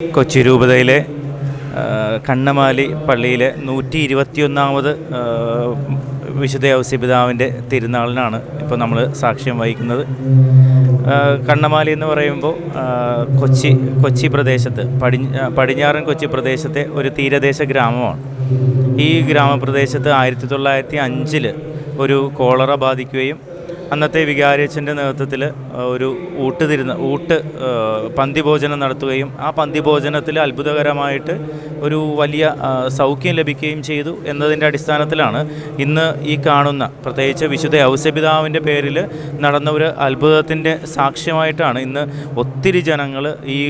കൊച്ചി രൂപതയിലെ കണ്ണമാലി പള്ളിയിലെ 121ാമത് വിശുദ്ധ ഔസേപ്പിതാവിൻ്റെ തിരുനാളിനാണ് ഇപ്പോൾ നമ്മൾ സാക്ഷ്യം വഹിക്കുന്നത്. കണ്ണമാലി എന്ന് പറയുമ്പോൾ കൊച്ചി പ്രദേശത്ത് പടിഞ്ഞാറൻ കൊച്ചി പ്രദേശത്തെ ഒരു തീരദേശ ഗ്രാമമാണ്. ഈ ഗ്രാമപ്രദേശത്ത് 1905 ഒരു കോളറ ബാധിക്കുകയും അന്നത്തെ വികാരിയച്ഛൻ്റെ നേതൃത്വത്തിൽ ഒരു പന്തിഭോജനം നടത്തുകയും ആ പന്തിഭോജനത്തിൽ അത്ഭുതകരമായിട്ട് ഒരു വലിയ സൗഖ്യം ലഭിക്കുകയും ചെയ്തു എന്നതിൻ്റെ അടിസ്ഥാനത്തിലാണ് ഇന്ന് ഈ കാണുന്ന പ്രത്യേകിച്ച് വിശുദ്ധ ഔസേപ്പിതാവിൻ്റെ പേരിൽ നടന്ന ഒരു അത്ഭുതത്തിൻ്റെ സാക്ഷ്യമായിട്ടാണ് ഇന്ന് ഒത്തിരി ജനങ്ങൾ ഈ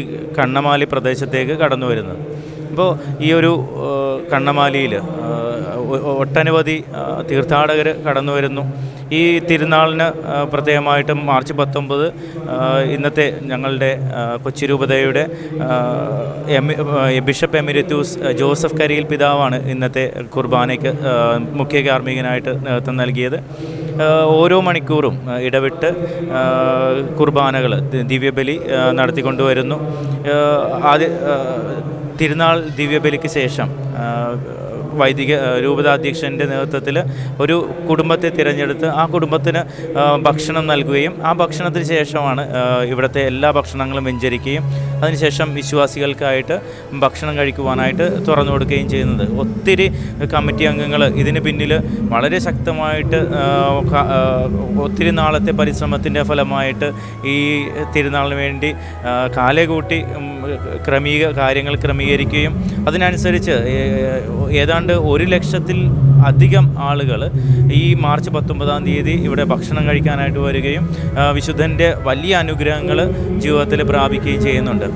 കണ്ണമാലി പ്രദേശത്തേക്ക് കടന്നു വരുന്നത്. അപ്പോൾ ഈ ഒരു കണ്ണമാലിയിൽ ഒട്ടനവധി തീർത്ഥാടകർ കടന്നു വരുന്നു. ഈ തിരുനാളിന് പ്രത്യേകമായിട്ട് മാർച്ച് 19 ഇന്നത്തെ ഞങ്ങളുടെ കൊച്ചി രൂപതയുടെ ബിഷപ്പ് എമിരിറ്റൂസ് ജോസഫ് കരിയിൽ പിതാവാണ് ഇന്നത്തെ കുർബാനയ്ക്ക് മുഖ്യ കാർമ്മികനായിട്ട് നേതൃത്വം നൽകിയത്. ഓരോ മണിക്കൂറും ഇടവിട്ട് കുർബാനകൾ ദിവ്യബലി നടത്തിക്കൊണ്ടുവരുന്നു. തിരുനാൾ ദിവ്യബലിക്ക് ശേഷം വൈദിക രൂപതാധ്യക്ഷൻ്റെ നേതൃത്വത്തിൽ ഒരു കുടുംബത്തെ തിരഞ്ഞെടുത്ത് ആ കുടുംബത്തിന് ഭക്ഷണം നൽകുകയും ആ ഭക്ഷണത്തിന് ശേഷമാണ് ഇവിടുത്തെ എല്ലാ ഭക്ഷണങ്ങളും വെഞ്ചരിക്കുകയും അതിനുശേഷം വിശ്വാസികൾക്കായിട്ട് ഭക്ഷണം കഴിക്കുവാനായിട്ട് തുറന്നു കൊടുക്കുകയും ചെയ്യുന്നത്. ഒത്തിരി കമ്മിറ്റി അംഗങ്ങൾ ഇതിന് പിന്നിൽ വളരെ ശക്തമായിട്ട് ഒത്തിരി നാളത്തെ പരിശ്രമത്തിൻ്റെ ഫലമായിട്ട് ഈ തിരുനാളിന് വേണ്ടി കാലേകൂട്ടി കാര്യങ്ങൾ ക്രമീകരിക്കുകയും അതിനനുസരിച്ച് ഏതാണ്ട് 100,000-ൽ അധികം ആളുകൾ ഈ മാർച്ച് 19-ാം തീയതി ഇവിടെ ഭക്ഷണം കഴിക്കാനായിട്ട് വരികയും വിശുദ്ധൻ്റെ വലിയ അനുഗ്രഹങ്ങൾ ജീവിതത്തിൽ പ്രാപിക്കുകയും ചെയ്യുന്നുണ്ട്.